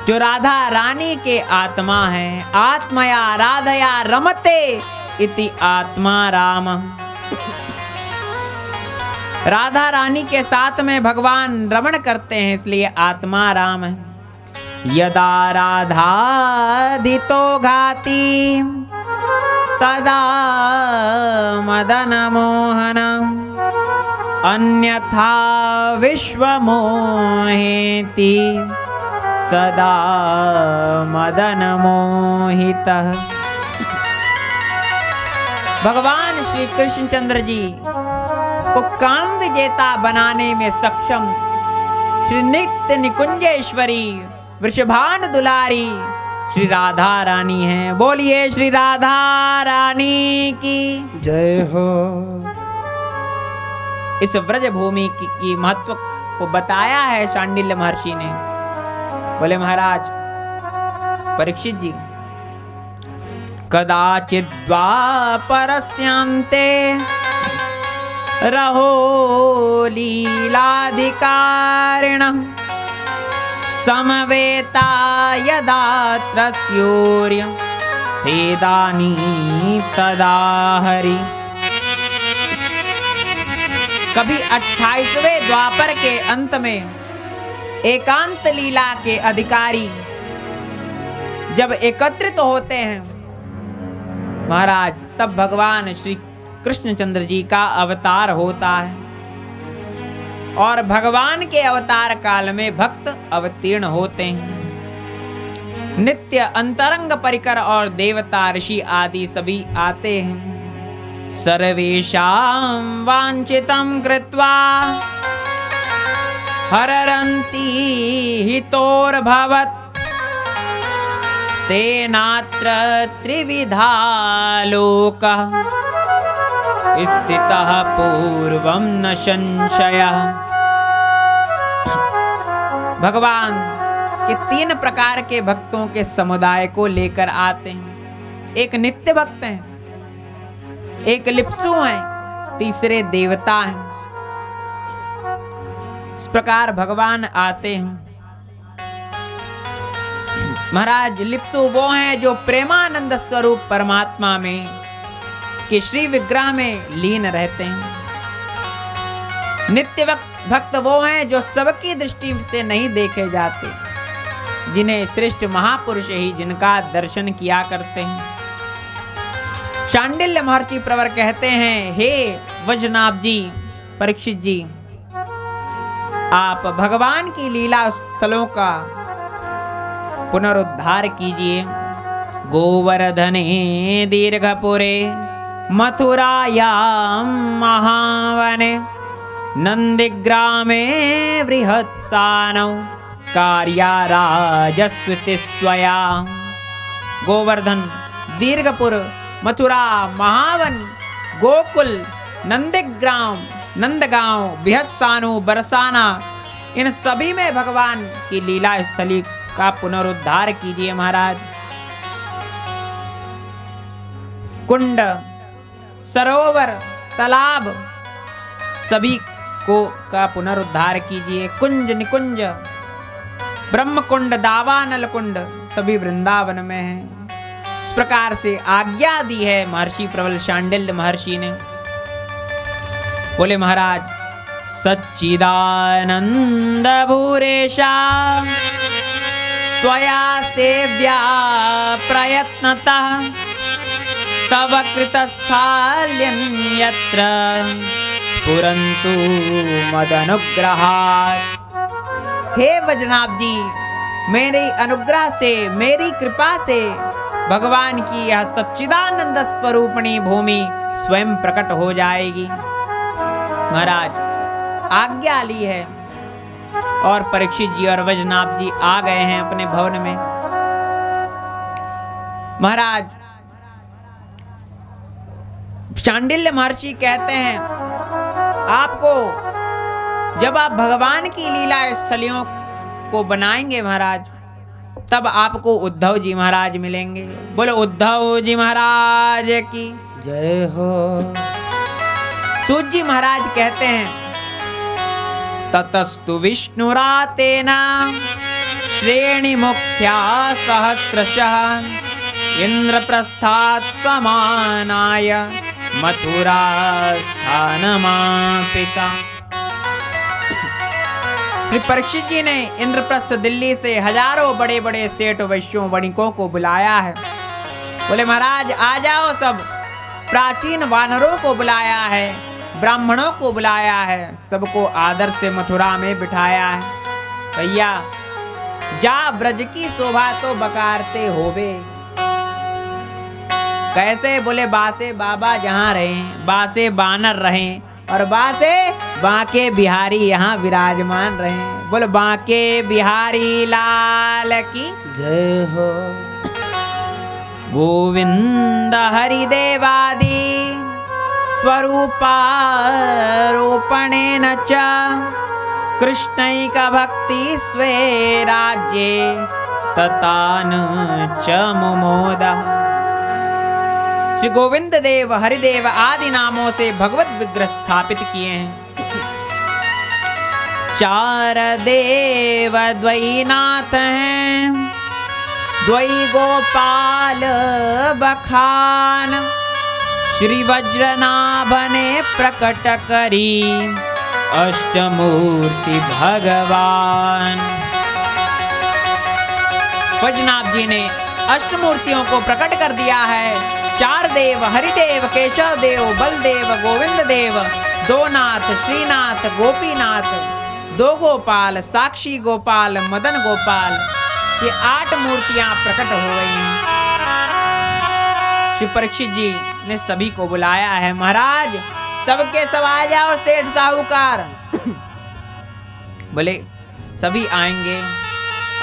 जो राधा रानी के आत्मा है। आत्मया राधया रमते इति आत्मा राम। राधा रानी के साथ में भगवान रमण करते हैं, इसलिए आत्मा राम है। यदा राधाधितो घाती तदा मदन मोहनम अन्यथा विश्व मोहेति सदा मदन मोहितः। भगवान श्री कृष्णचंद्र जी को काम विजेता बनाने में सक्षम श्री नित्य निकुंजेश्वरी वृषभानु दुलारी श्री राधा रानी हैं। बोलिए श्री राधा रानी की जय हो। इस व्रज भूमि की महत्व को बताया है शांडिल्य महर्षि ने। बोले महाराज परीक्षित जी, कदाचित् द्वापरस्यान्ते रहो लीलाधिकारिणः समवेता यदा त्रस्योर्य तेदानी तदा हरि। कभी 28वें द्वापर के अंत में एकांत लीला के अधिकारी जब एकत्रित होते हैं महाराज, तब भगवान श्री कृष्णचंद्र जी का अवतार होता है और भगवान के अवतार काल में भक्त अवतीर्ण होते हैं। नित्य अंतरंग परिकर और देवता ऋषि आदि सभी आते हैं। सर्वेषां वांछितं कृत्वा हरन्ति हितोर्भवत् तेनात्र त्रिविधा लोकः स्थितः पूर्वं न संशयः। भगवान के 3 प्रकार के भक्तों के समुदाय को लेकर आते हैं। एक नित्य भक्त हैं, एक लिप्सु हैं, तीसरे देवता हैं। इस प्रकार भगवान आते हैं। महाराज लिप्सु वो हैं जो प्रेमानंद स्वरूप परमात्मा में कि श्री विग्रह में लीन रहते हैं। नित्य भक्त वो हैं जो सबकी दृष्टि से नहीं देखे जाते, जिन्हें श्रेष्ठ महापुरुष ही जिनका दर्शन किया करते हैं। शांडिल्य महर्षि प्रवर कहते हैं, हे वज्रनाभ जी, परीक्षित जी, आप भगवान की लीला स्थलों का पुनरुद्धार कीजिए। गोवर्धने दीर्घपुरे मथुरायां महावने नंदिग्रामे बृहत्सानौ कार्याराजस्तुतिस्त्वया। गोवर्धन, दीर्घपुर, मथुरा, महावन, गोकुल, नंदिग्राम, नंदगांव, बृहत्सानु, बरसाना, इन सभी में भगवान की लीला स्थली का पुनरुद्धार कीजिए महाराज। कुंड, सरोवर, तालाब सभी को का पुनरुद्धार कीजिए। कुंज, निकुंज, ब्रह्म कुंड, दावानल कुंड सभी वृंदावन में हैं। इस प्रकार से आज्ञा दी है महर्षि प्रबल शांडिल्य महर्षि ने। बोले महाराज, सच्चिदानंद भूरेशा त्वया सेव्या प्रयत्नतः तव कृतस्थाल्यन्यत्र स्फुरन्तु मदनुग्रहात्। हे वज्रनाभ जी, मेरे अनुग्रह से, मेरी कृपा से भगवान की यह सच्चिदानंद स्वरूपणी भूमि स्वयं प्रकट हो जाएगी। महाराज आज्ञा ली है और परीक्षित जी और वज्रनाभ जी आ गए हैं अपने भवन में। महाराज शांडिल्य महर्षि कहते हैं, आपको जब आप भगवान की लीला स्थलियों को बनाएंगे महाराज, तब आपको उद्धव जी महाराज मिलेंगे। बोलो उद्धव जी महाराज की जय हो। सूत जी महाराज कहते हैं, ततस्तु विष्णुरातेन श्रेणी मुख्या सहस्रशः इंद्रप्रस्थात् समानाय मथुरा स्थानमापिता। श्री परीक्षित जी ने इंद्रप्रस्थ दिल्ली से हजारों बड़े बड़े सेठ वैश्यों वणिकों को बुलाया है। बोले महाराज आ जाओ सब। प्राचीन वानरों को बुलाया है, ब्राह्मणों को बुलाया है, सबको आदर से मथुरा में बिठाया है। भैया जा ब्रज की शोभा तो बकारते होवे। कैसे? बोले बासे बाबा जहाँ रहे, बासे बानर रहे और बासे बांके बिहारी यहाँ विराजमान रहे। बोले बांके बिहारी लाल की जय हो। गोविंद हरिदेवादि स्वरूपारोपणेन च कृष्णैक भक्ति स्वे राज्ये ततान च मुमोदः। श्री गोविंद देव हरिदेव आदि नामों से भगवत विग्रह स्थापित किए हैं। चार देव द्वैनाथ हैं, द्वै गोपाल बखान, श्री वज्रनाभ ने प्रकट करी अष्टमूर्ति भगवान। वज्रनाभ जी ने अष्टमूर्तियों को प्रकट कर दिया है। चार देव हरिदेव, केशव देव, बलदेव, गोविंद देव, दो नाथ, श्रीनाथ, गोपीनाथ, दो गोपाल, साक्षी गोपाल, मदन गोपाल, ये 8 मूर्तियां प्रकट हो गई हैं। श्री परीक्षित जी ने सभी को बुलाया है। महाराज सबके सब आ जाओ सेठ साहूकार। बोले सभी आएंगे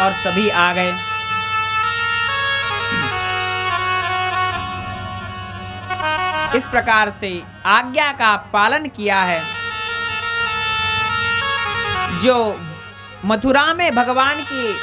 और सभी आ गए। इस प्रकार से आज्ञा का पालन किया है। जो मथुरा में भगवान की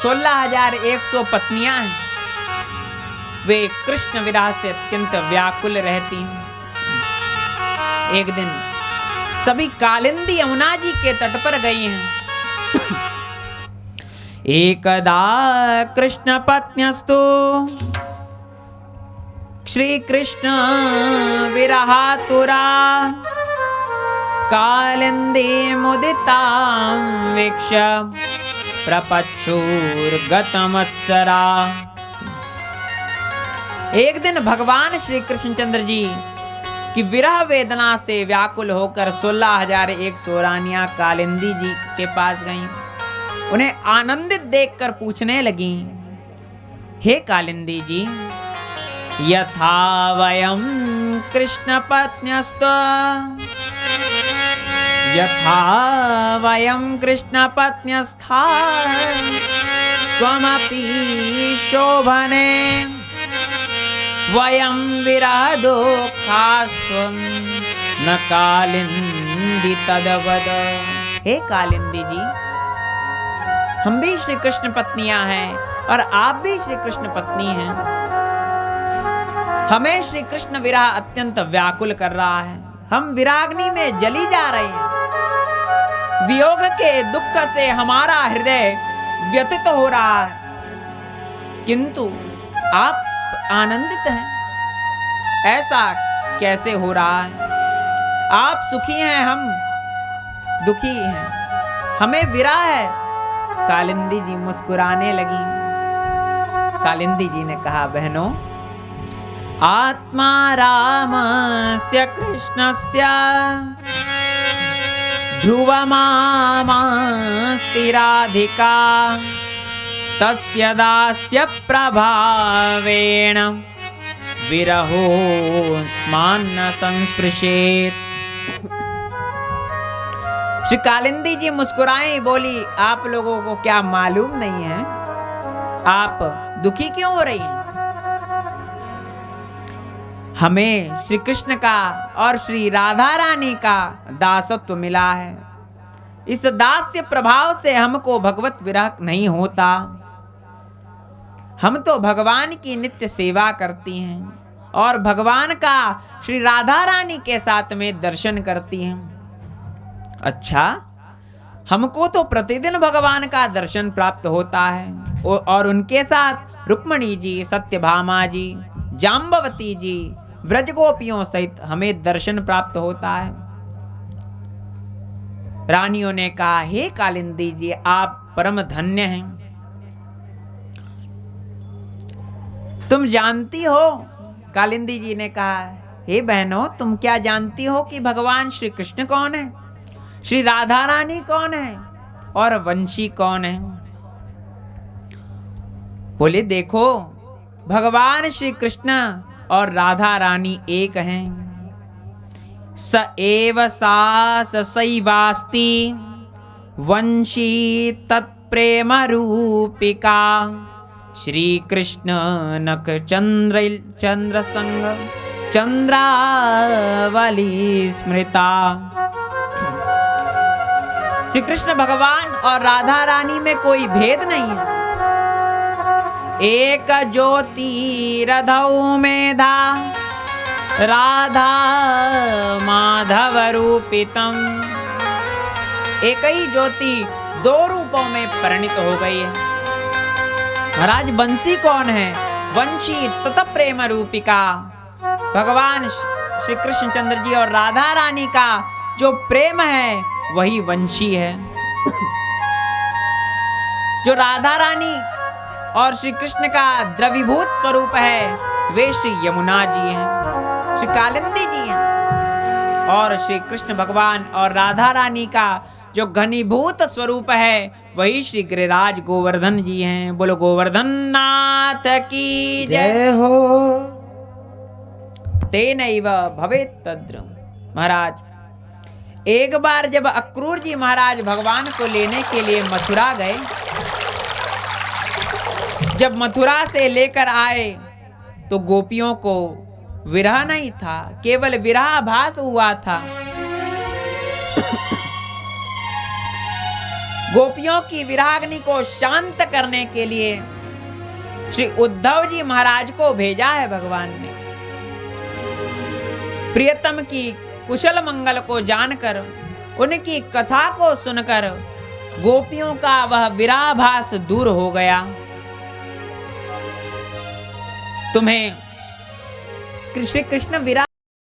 16,100 पत्नियां हैं, वे कृष्ण विरह से अत्यंत व्याकुल रहती हैं। एक दिन सभी कालिंदी यमुना जी के तट पर गई हैं। एकदा कृष्ण पत्न्यस्तु श्री कृष्ण विरहातुरा कालिंदी मुदितां वीक्ष्य प्रपच्छुर्गतमत्सरा। एक दिन भगवान श्री कृष्णचंद्र जी की विरह वेदना से व्याकुल होकर 16,100 रानियां कालिंदी जी के पास गईं। उन्हें आनंदित देखकर पूछने लगीं, हे कालिंदी जी, यथा वयं कृष्ण पत्न्यस्त यथा वयं कृष्ण पत्न्यस्था त्वमपि शोभने वयं विरह दुःखास्त्वं न कालिंदी तदवद। हे कालिंदी जी, हम भी श्री कृष्ण पत्नियां हैं और आप भी श्री कृष्ण पत्नी हैं। हमें श्री कृष्ण विरह अत्यंत व्याकुल कर रहा है। हम विराग्नि में जली जा रहे हैं। वियोग के दुख से हमारा हृदय व्यथित हो रहा है, किंतु आप आनंदित हैं। ऐसा कैसे हो रहा है? आप सुखी हैं, हम दुखी हैं, हमें विरह है। कालिंदी जी मुस्कुराने लगी। कालिंदी जी ने कहा, बहनों, आत्मा रामस्य कृष्णस्य ध्रुवमास्ति राधिका तस्य दास्य प्रभावेण विरहोऽस्मान्न संस्पृशेत्। श्री कालिंदी जी मुस्कुराई, बोली, आप लोगों को क्या मालूम नहीं है? आप दुखी क्यों हो रही हैं? हमें श्री कृष्ण का और श्री राधा रानी का दासत्व मिला है। इस दास्य प्रभाव से हमको भगवत विरह नहीं होता। हम तो भगवान की नित्य सेवा करती हैं और भगवान का श्री राधा रानी के साथ में दर्शन करती हैं। अच्छा, हमको तो प्रतिदिन भगवान का दर्शन प्राप्त होता है और उनके साथ रुक्मणी जी, सत्यभामा जी, जाम्बवती जी, ब्रज गोपियों सहित हमें दर्शन प्राप्त होता है। रानियों ने कहा, हे कालिंदी जी, आप परम धन्य हैं। तुम जानती हो, कालिंदी जी ने कहा, हे बहनों, तुम क्या जानती हो कि भगवान श्री कृष्ण कौन है, श्री राधा रानी कौन है और वंशी कौन है? बोले, देखो, भगवान श्री कृष्ण और राधा रानी एक हैं। स एव सा सैवास्ति वंशी तत्प्रेम रूपिका श्री कृष्ण नक चंद्र संग चंद्रावली स्मृता। श्री कृष्ण भगवान और राधा रानी में कोई भेद नहीं है। एक ज्योति रधौ मेधा राधा माधव रूपितम। एक ही ज्योति दो रूपों में परिणित हो गई है। महाराज, बंसी कौन है? वंशी तत प्रेम रूपिका। भगवान श्री कृष्ण चंद्र जी और राधा रानी का जो प्रेम है वही वंशी है। जो राधा रानी और श्री कृष्ण का द्रवीभूत स्वरूप है वे श्री यमुना जी हैं, श्री कालिंदी जी हैं। और श्री कृष्ण भगवान और राधा रानी का जो घनीभूत स्वरूप है वही श्री गिरिराज गोवर्धन जी हैं। बोलो गोवर्धन नाथ की जय हो। तेनैव भवेत् तद्र। महाराज, एक बार जब अक्रूर जी महाराज भगवान को लेने के लिए मथुरा गए, जब मथुरा से लेकर आए तो गोपियों को विरह नहीं था, केवल विरहाभास हुआ था। गोपियों की विराग्नि को शांत करने के लिए श्री उद्धव जी महाराज को भेजा है भगवान ने। प्रियतम की कुशल मंगल को जानकर, उनकी कथा को सुनकर गोपियों का वह विरहाभास दूर हो गया। तुम्हें श्री कृष्ण विरह